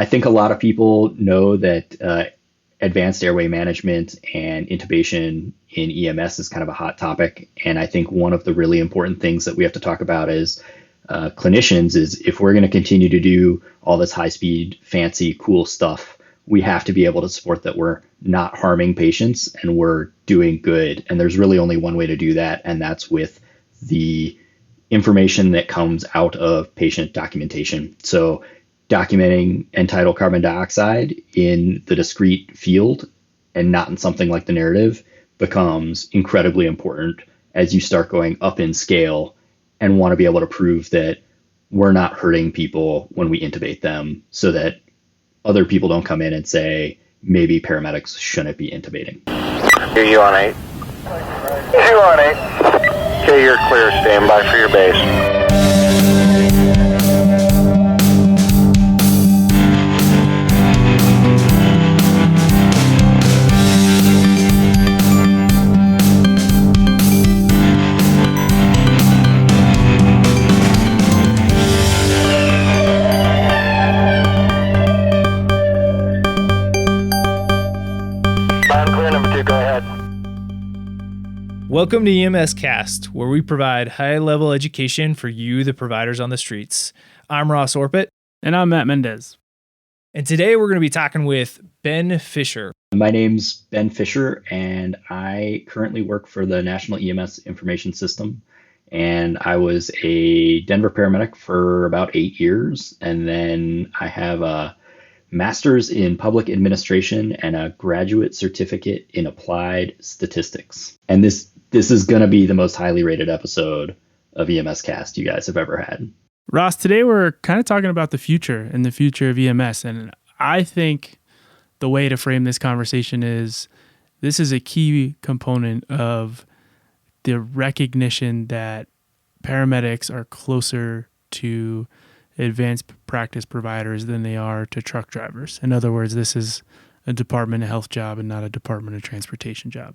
I think a lot of people know that advanced airway management and intubation in EMS is kind of a hot topic. And I think one of the really important things that we have to talk about as clinicians is if we're going to continue to do all this high speed, fancy, cool stuff, we have to be able to support that we're not harming patients and we're doing good. And there's really only one way to do that, and that's with the information that comes out of patient documentation. So documenting end-tidal carbon dioxide in the discrete field and not in something like the narrative becomes incredibly important as you start going up in scale and want to be able to prove that we're not hurting people when we intubate them, so that other people don't come in and say, maybe paramedics shouldn't be intubating. You on 8? You on 8. Okay, you're clear. Stand by for your base. Welcome to EMS Cast, where we provide high-level education for you, the providers on the streets. I'm Ross Orpit. And I'm Matt Mendez. And today we're going to be talking with Ben Fisher. My name's Ben Fisher, and I currently work for the National EMS Information System. And I was a Denver paramedic for about 8 years. And then I have a master's in public administration and a graduate certificate in applied statistics. And this is going to be the most highly rated episode of EMS Cast you guys have ever had. Ross, today we're kind of talking about the future and the future of EMS. And I think the way to frame this conversation is this is a key component of the recognition that paramedics are closer to advanced practice providers than they are to truck drivers. In other words, this is a Department of Health job and not a Department of Transportation job.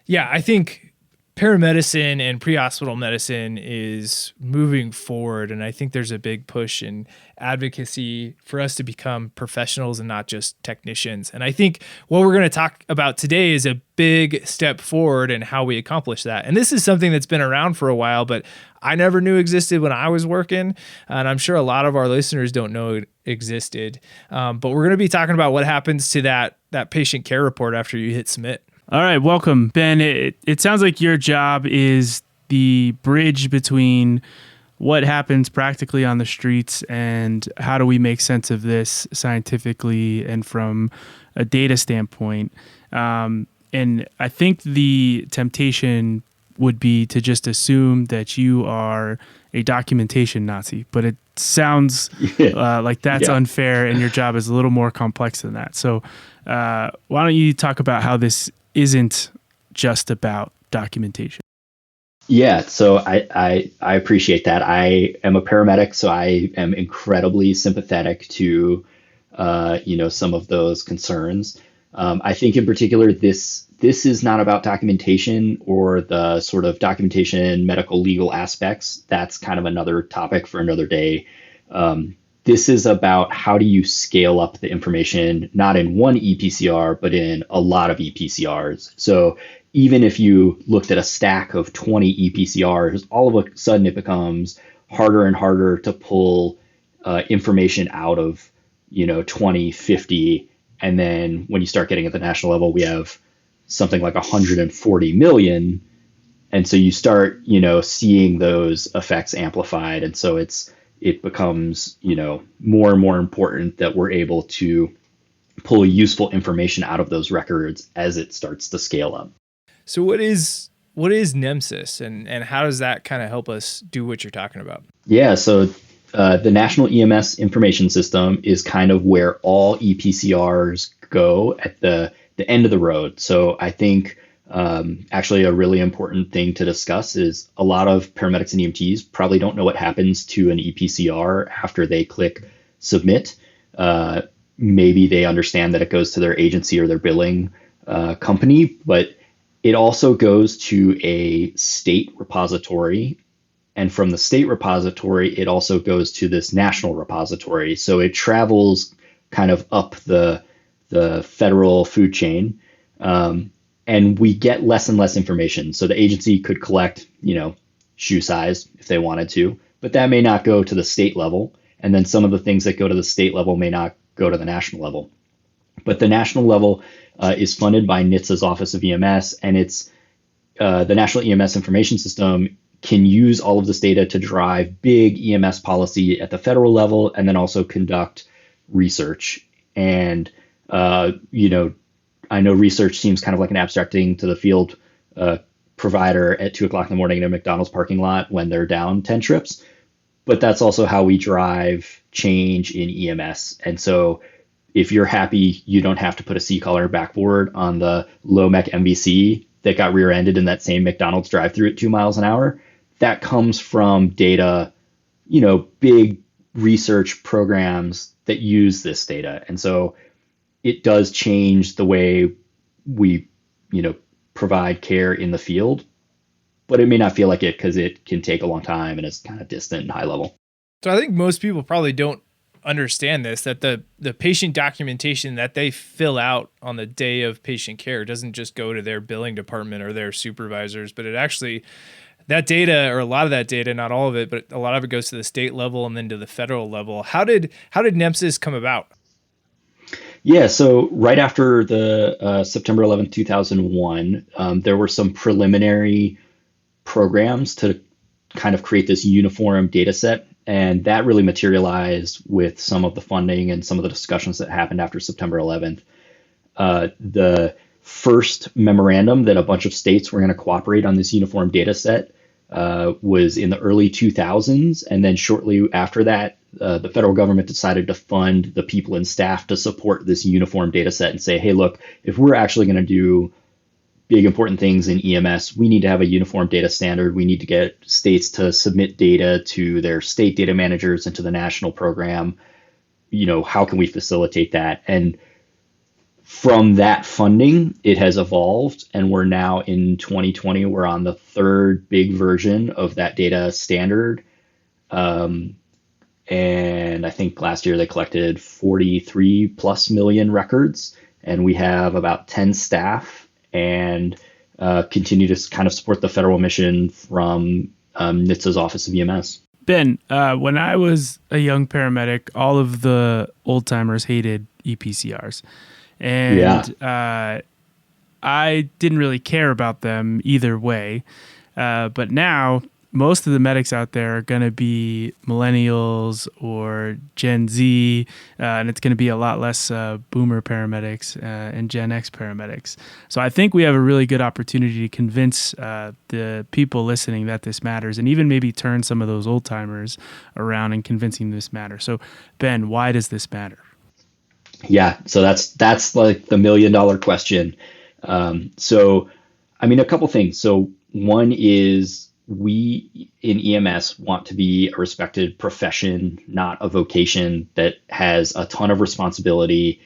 Yeah, I think paramedicine and pre-hospital medicine is moving forward, and I think there's a big push in advocacy for us to become professionals and not just technicians. And I think what we're going to talk about today is a big step forward in how we accomplish that. And this is something that's been around for a while, but I never knew existed when I was working, and I'm sure a lot of our listeners don't know it existed. But we're going to be talking about what happens to that patient care report after you hit submit. All right, welcome, Ben. It sounds like your job is the bridge between what happens practically on the streets and how do we make sense of this scientifically and from a data standpoint. And I think the temptation would be to just assume that you are a documentation Nazi, but it sounds like that's unfair and your job is a little more complex than that. So why don't you talk about how this isn't just about documentation? Yeah, so I appreciate that. I am a paramedic, so I am incredibly sympathetic to some of those concerns. I think in particular this is not about documentation or the sort of documentation medical legal aspects. That's kind of another topic for another day. This is about how do you scale up the information, not in one ePCR, but in a lot of ePCRs. So even if you looked at a stack of 20 ePCRs, all of a sudden it becomes harder and harder to pull information out of, 20, 50. And then when you start getting at the national level, we have something like 140 million. And so you start, seeing those effects amplified. And so it becomes, more and more important that we're able to pull useful information out of those records as it starts to scale up. So what is NEMSIS and how does that kind of help us do what you're talking about? Yeah, so the National EMS Information System is kind of where all ePCRs go at the end of the road. So I think actually a really important thing to discuss is a lot of paramedics and EMTs probably don't know what happens to an ePCR after they click submit. Maybe they understand that it goes to their agency or their billing company, but it also goes to a state repository. And from the state repository, it also goes to this national repository. So it travels kind of up the federal food chain. And we get less and less information. So the agency could collect, shoe size if they wanted to, but that may not go to the state level. And then some of the things that go to the state level may not go to the national level. But the national level is funded by NHTSA's Office of EMS, and it's the National EMS Information System can use all of this data to drive big EMS policy at the federal level, and then also conduct research. And I know research seems kind of like an abstract thing to the field provider at 2:00 in the morning in a McDonald's parking lot when they're down 10 trips, but that's also how we drive change in EMS. And so if you're happy, you don't have to put a C-collar backboard on the low mech MVC that got rear-ended in that same McDonald's drive-through at 2 miles an hour. That comes from data, big research programs that use this data. And so it does change the way we, provide care in the field, but it may not feel like it because it can take a long time and it's kind of distant and high level. So I think most people probably don't understand this, that the patient documentation that they fill out on the day of patient care doesn't just go to their billing department or their supervisors, but it actually, that data, or a lot of that data, not all of it, but a lot of it goes to the state level and then to the federal level. How did NEMSIS come about? Yeah, so right after the September 11th, 2001, there were some preliminary programs to kind of create this uniform data set. And that really materialized with some of the funding and some of the discussions that happened after September 11th. The first memorandum that a bunch of states were going to cooperate on this uniform data set was in the early 2000s. And then shortly after that, the federal government decided to fund the people and staff to support this uniform data set and say, hey, look, if we're actually going to do big important things in EMS, we need to have a uniform data standard. We need to get states to submit data to their state data managers and to the national program. How can we facilitate that? And from that funding, it has evolved, and we're now in 2020, we're on the third big version of that data standard. And I think last year they collected 43 plus million records, and we have about 10 staff and continue to kind of support the federal mission from NHTSA's Office of EMS. Ben, when I was a young paramedic, all of the old timers hated EPCRs. And I didn't really care about them either way. But now most of the medics out there are going to be millennials or Gen Z, and it's going to be a lot less boomer paramedics and Gen X paramedics. So I think we have a really good opportunity to convince the people listening that this matters, and even maybe turn some of those old timers around and convincing this matters. So Ben, why does this matter? Yeah, so that's like the $1 million question. So, I mean, a couple things. So one is we in EMS want to be a respected profession, not a vocation that has a ton of responsibility,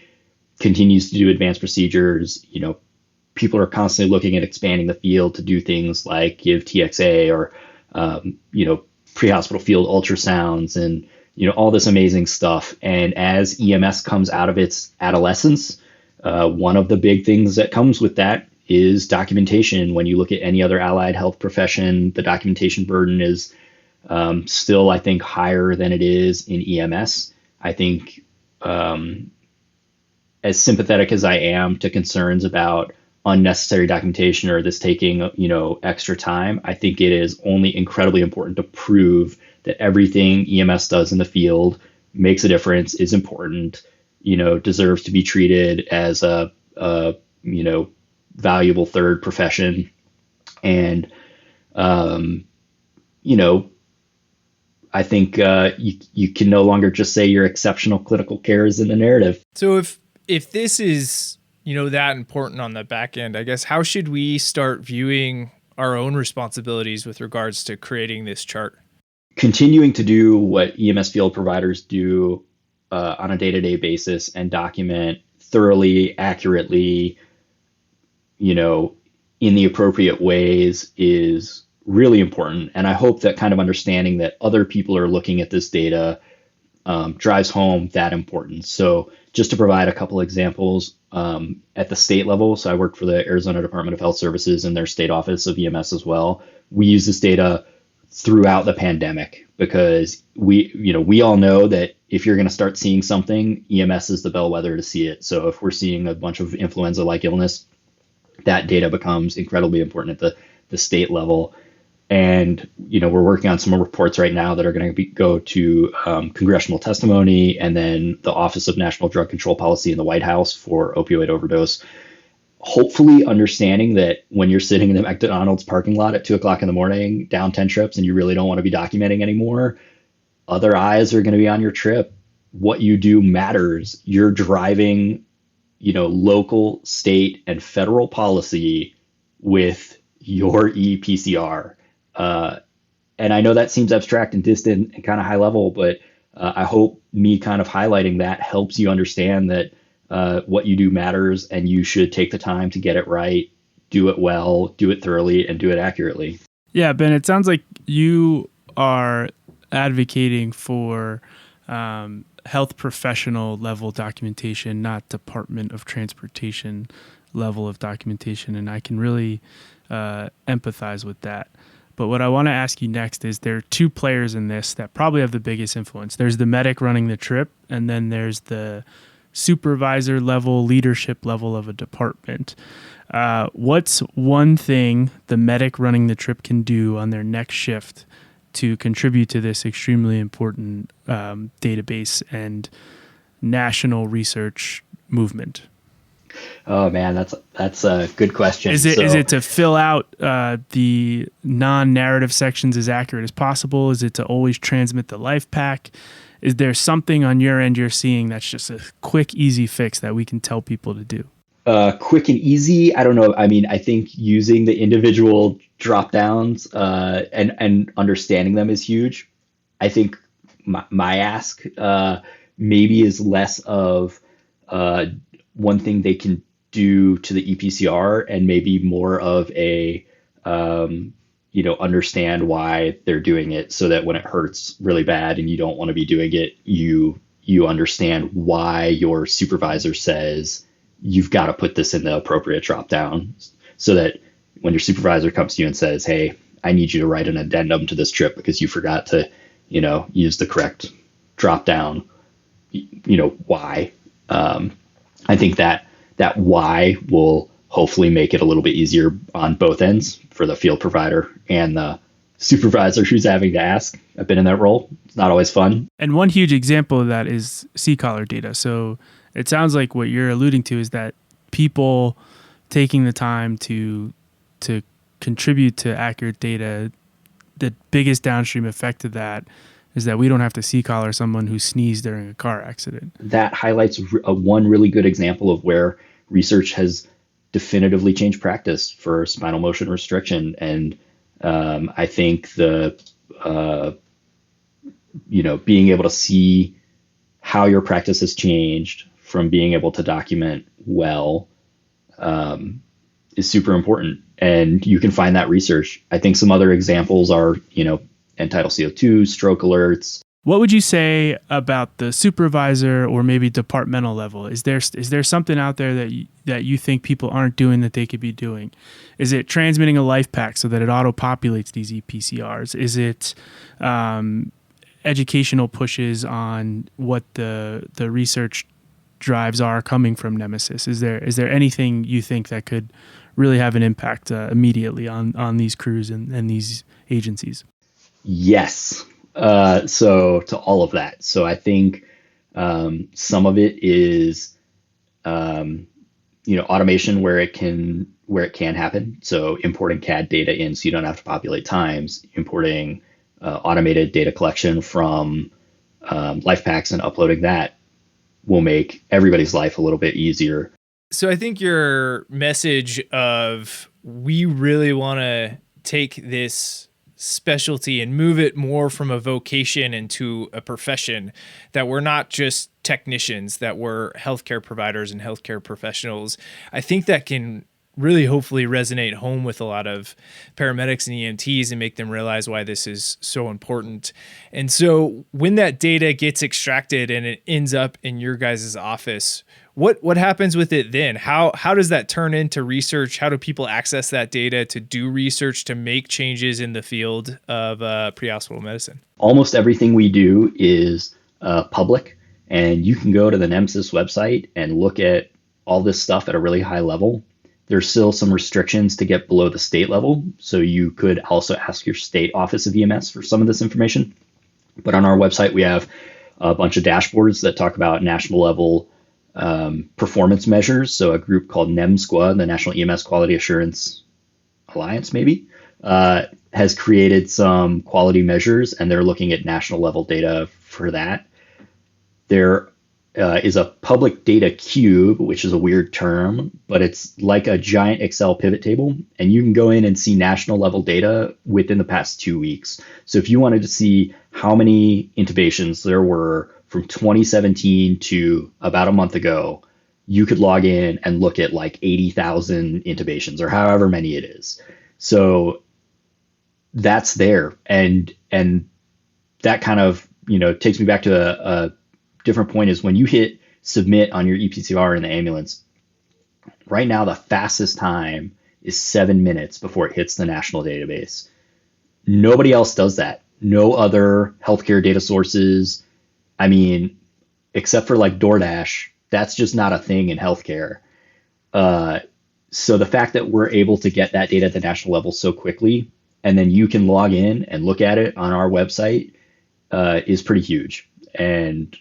continues to do advanced procedures. People are constantly looking at expanding the field to do things like give TXA or, pre-hospital field ultrasounds and, all this amazing stuff. And as EMS comes out of its adolescence, one of the big things that comes with that is documentation. When you look at any other allied health profession, the documentation burden is still, I think, higher than it is in EMS. I think as sympathetic as I am to concerns about unnecessary documentation or this taking, extra time, I think it is only incredibly important to prove that everything EMS does in the field makes a difference, is important, deserves to be treated as a valuable third profession. And, I think you can no longer just say your exceptional clinical care is in the narrative. So if this is, that important on the back end, I guess, how should we start viewing our own responsibilities with regards to creating this chart? Continuing to do what EMS field providers do on a day-to-day basis and document thoroughly, accurately, in the appropriate ways is really important. And I hope that kind of understanding that other people are looking at this data drives home that importance. So just to provide a couple examples, at the state level, so I work for the Arizona Department of Health Services and their state office of EMS as well. We use this data throughout the pandemic because we all know that if you're going to start seeing something, EMS is the bellwether to see it. So if we're seeing a bunch of influenza-like illness, that data becomes incredibly important at the state level. And we're working on some reports right now that are going to go to congressional testimony and then the Office of National Drug Control Policy in the White House for opioid overdose. Hopefully understanding that when you're sitting in the McDonald's parking lot at 2:00 in the morning, down 10 trips, and you really don't want to be documenting anymore, other eyes are going to be on your trip. What you do matters. You're driving, local, state, and federal policy with your ePCR. And I know that seems abstract and distant and kind of high level, but I hope me kind of highlighting that helps you understand that what you do matters and you should take the time to get it right, do it well, do it thoroughly, and do it accurately. Yeah, Ben, it sounds like you are advocating for health professional level documentation, not Department of Transportation level of documentation. And I can really empathize with that. But what I want to ask you next is there are two players in this that probably have the biggest influence. There's the medic running the trip, and then there's the supervisor level, leadership level of a department. What's one thing the medic running the trip can do on their next shift to contribute to this extremely important database and national research movement? Oh man, that's a good question. Is it to fill out the non-narrative sections as accurate as possible? Is it to always transmit the life pack? Is there something on your end you're seeing that's just a quick, easy fix that we can tell people to do? Quick and easy, I don't know. I mean, I think using the individual drop downs and understanding them is huge. I think my ask maybe is less of one thing they can do to the ePCR and maybe more of a understand why they're doing it so that when it hurts really bad and you don't want to be doing it, you understand why your supervisor says you've got to put this in the appropriate drop down, so that when your supervisor comes to you and says, hey, I need you to write an addendum to this trip because you forgot to, use the correct drop down, why. I think that why will hopefully make it a little bit easier on both ends for the field provider and the supervisor who's having to ask. I've been in that role. It's not always fun. And one huge example of that is C-collar data. So it sounds like what you're alluding to is that people taking the time to contribute to accurate data, the biggest downstream effect of that is that we don't have to C-collar someone who sneezed during a car accident. That highlights one really good example of where research has definitively changed practice for spinal motion restriction. And I think being able to see how your practice has changed from being able to document well is super important. And you can find that research. I think some other examples are, end-tidal CO2, stroke alerts. What would you say about the supervisor or maybe departmental level? Is there something out there that you think people aren't doing that they could be doing? Is it transmitting a life pack so that it auto-populates these ePCRs? Is it educational pushes on what the research drives are coming from NEMSIS? Is there anything you think that could really have an impact immediately on these crews and these agencies? Yes. So to all of that. So I think some of it is automation where it can happen. So importing CAD data in so you don't have to populate times, importing automated data collection from life packs and uploading that will make everybody's life a little bit easier. So I think your message of we really want to take this specialty and move it more from a vocation into a profession, that we're not just technicians, that we're healthcare providers and healthcare professionals. I think that can really hopefully resonate home with a lot of paramedics and EMTs and make them realize why this is so important. And so when that data gets extracted and it ends up in your guys' office, what happens with it then? How does that turn into research? How do people access that data to do research, to make changes in the field of pre-hospital medicine? Almost everything we do is public, and you can go to the NEMSIS website and look at all this stuff at a really high level. There's still some restrictions to get below the state level, so you could also ask your state office of EMS for some of this information. But on our website, we have a bunch of dashboards that talk about national level performance measures. So a group called NEMSQA, the National EMS Quality Assurance Alliance, maybe, has created some quality measures, and they're looking at national level data for that. There is a public data cube, which is a weird term, but it's like a giant Excel pivot table, and you can go in and see national level data within the past 2 weeks. So if you wanted to see how many intubations there were from 2017 to about a month ago, you could log in and look at like 80,000 intubations or however many it is. So that's there. And that kind of, takes me back to a different point is when you hit submit on your EPCR in the ambulance, right now the fastest time is 7 minutes before it hits the national database. Nobody else does that. No other healthcare data sources. I mean, except for like DoorDash, that's just not a thing in healthcare. So the fact that we're able to get that data at the national level so quickly, and then you can log in and look at it on our website, is pretty huge, and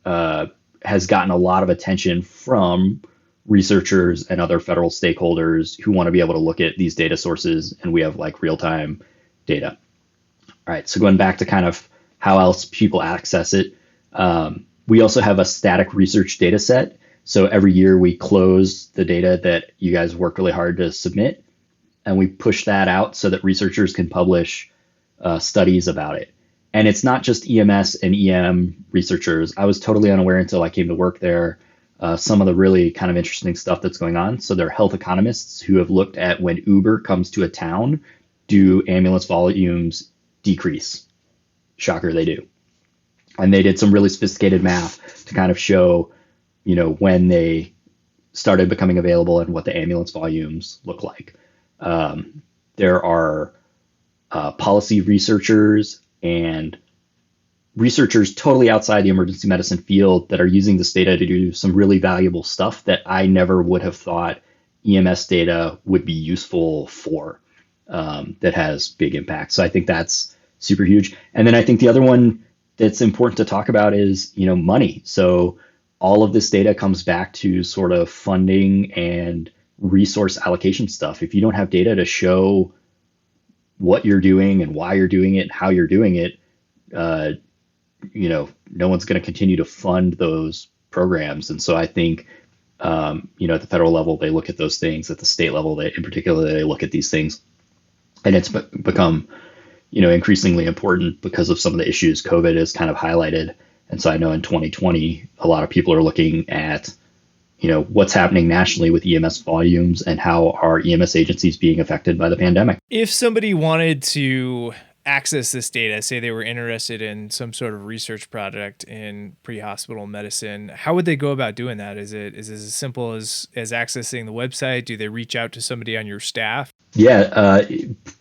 has gotten a lot of attention from researchers and other federal stakeholders who want to be able to look at these data sources, and we have like real-time data. All right, so going back to kind of how else people access it, we also have a static research data set. So every year we close the data that you guys work really hard to submit, and we push that out so that researchers can publish studies about it. And it's not just EMS and EM researchers. I was totally unaware until I came to work there, some of the really kind of interesting stuff that's going on. So there are health economists who have looked at when Uber comes to a town, do ambulance volumes decrease? Shocker, they do. And they did some really sophisticated math to kind of show, when they started becoming available and what the ambulance volumes look like. There are policy researchers and researchers totally outside the emergency medicine field that are using this data to do some really valuable stuff that I never would have thought EMS data would be useful for, that has big impact. So I think that's super huge. And then I think the other one that's important to talk about is, money. So all of this data comes back to sort of funding and resource allocation stuff. If you don't have data to show what you're doing and why you're doing it and how you're doing it, no one's going to continue to fund those programs. And so I think, at the federal level, they look at those things. At the state level, in particular, they look at these things. And it's become, increasingly important because of some of the issues COVID has kind of highlighted. And so I know in 2020, a lot of people are looking at, what's happening nationally with EMS volumes and how are EMS agencies being affected by the pandemic. If somebody wanted to access this data, say they were interested in some sort of research project in pre-hospital medicine, how would they go about doing that? Is it as simple as accessing the website? Do they reach out to somebody on your staff? Yeah,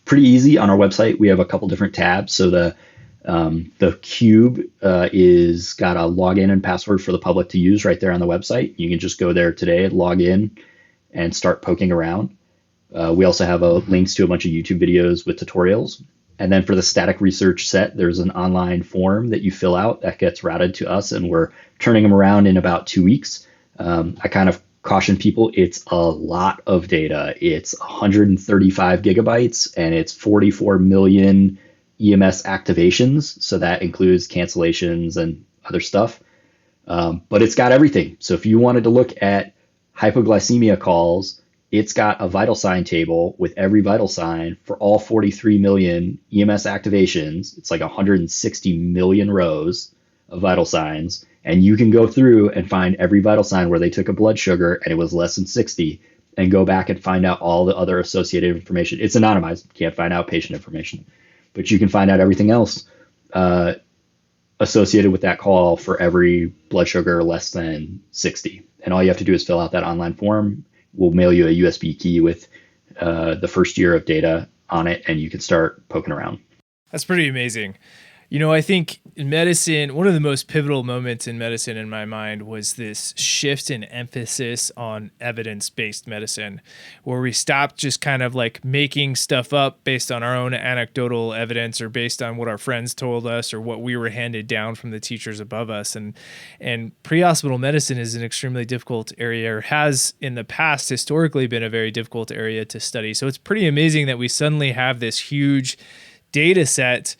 pretty easy. On our website, we have a couple different tabs. So the cube is got a login and password for the public to use right there on the website. You can just go there today, log in, and start poking around. We also have links to a bunch of YouTube videos with tutorials. And then for the static research set, there's an online form that you fill out that gets routed to us, and we're turning them around in about 2 weeks. I kind of caution people, it's a lot of data. It's 135 gigabytes, and it's 44 million EMS activations. So that includes cancellations and other stuff. But it's got everything. So if you wanted to look at hypoglycemia calls, it's got a vital sign table with every vital sign for all 43 million EMS activations. It's like 160 million rows of vital signs. And you can go through and find every vital sign where they took a blood sugar and it was less than 60 and go back and find out all the other associated information. It's anonymized. You can't find out patient information, but you can find out everything else associated with that call for every blood sugar less than 60. And all you have to do is fill out that online form. We'll mail you a USB key with the first year of data on it, and you can start poking around. That's pretty amazing. You know, I think in medicine, one of the most pivotal moments in medicine in my mind was this shift in emphasis on evidence-based medicine, where we stopped just kind of like making stuff up based on our own anecdotal evidence or based on what our friends told us or what we were handed down from the teachers above us. And pre-hospital medicine is an extremely difficult area, or has in the past historically been a very difficult area to study. So it's pretty amazing that we suddenly have this huge data set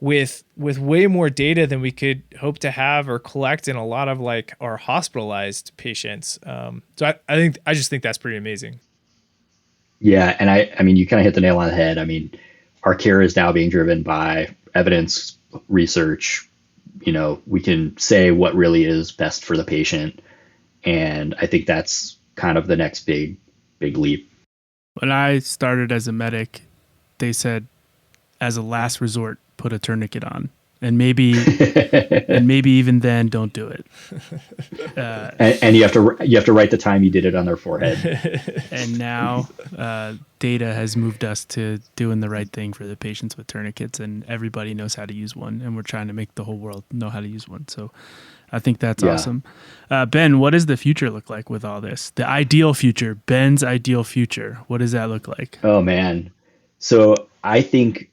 with way more data than we could hope to have or collect in a lot of like our hospitalized patients. So I just think that's pretty amazing. Yeah. And I mean, you kind of hit the nail on the head. I mean, our care is now being driven by evidence research. You know, we can say what really is best for the patient. And I think that's kind of the next big leap. When I started as a medic, they said, as a last resort, put a tourniquet on, and maybe even then, don't do it. And you have to write the time you did it on their forehead. And now data has moved us to doing the right thing for the patients with tourniquets, and everybody knows how to use one, and we're trying to make the whole world know how to use one. So I think that's awesome. Ben, what does the future look like with all this? The ideal future, Ben's ideal future. What does that look like? Oh man. So I think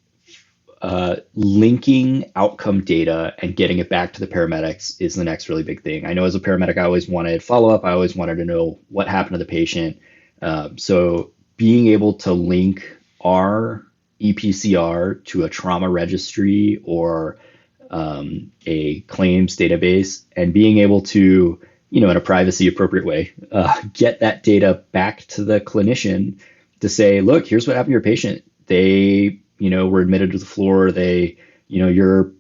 linking outcome data and getting it back to the paramedics is the next really big thing. I know as a paramedic, I always wanted follow-up. I always wanted to know what happened to the patient. So being able to link our EPCR to a trauma registry or a claims database, and being able to, you know, in a privacy appropriate way, get that data back to the clinician to say, look, here's what happened to your patient. They, you know, were admitted to the floor. They, you know, your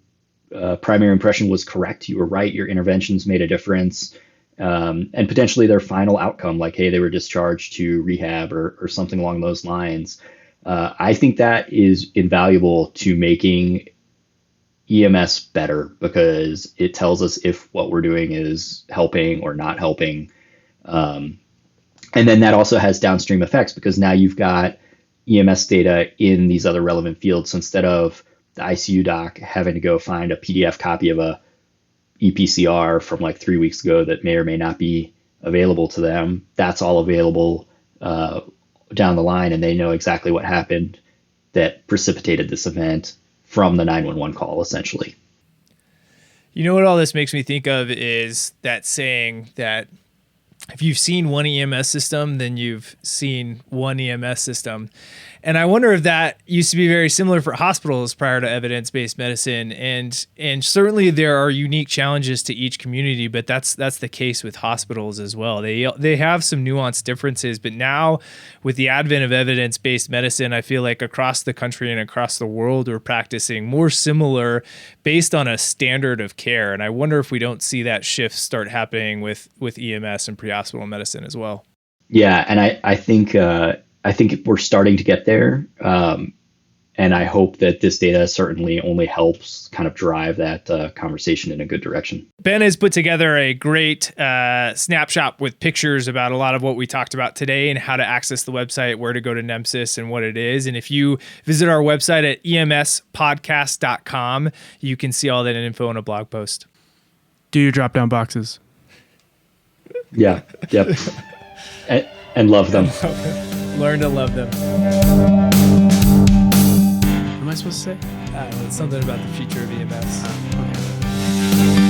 primary impression was correct. You were right. Your interventions made a difference. And potentially their final outcome, like, hey, they were discharged to rehab or something along those lines. I think that is invaluable to making EMS better, because it tells us if what we're doing is helping or not helping. And then that also has downstream effects, because now you've got EMS data in these other relevant fields. So instead of the ICU doc having to go find a PDF copy of a EPCR from like 3 weeks ago that may or may not be available to them, that's all available down the line, and they know exactly what happened that precipitated this event from the 911 call, essentially. You know what all this makes me think of is that saying that if you've seen one EMS system, then you've seen one EMS system. And I wonder if that used to be very similar for hospitals prior to evidence-based medicine. And certainly there are unique challenges to each community, but that's the case with hospitals as well. They have some nuanced differences, but now with the advent of evidence-based medicine, I feel like across the country and across the world, we're practicing more similar based on a standard of care. And I wonder if we don't see that shift start happening with EMS and pre-hospital medicine as well. Yeah, and I think we're starting to get there. And I hope that this data certainly only helps kind of drive that conversation in a good direction. Ben has put together a great snapshot with pictures about a lot of what we talked about today and how to access the website, where to go to NEMSIS and what it is. And if you visit our website at emspodcast.com, you can see all that info in a blog post. Do your drop-down boxes. Yeah, yep. and love them. Learn to love them. What am I supposed to say? It's something about the future of EMS. Okay.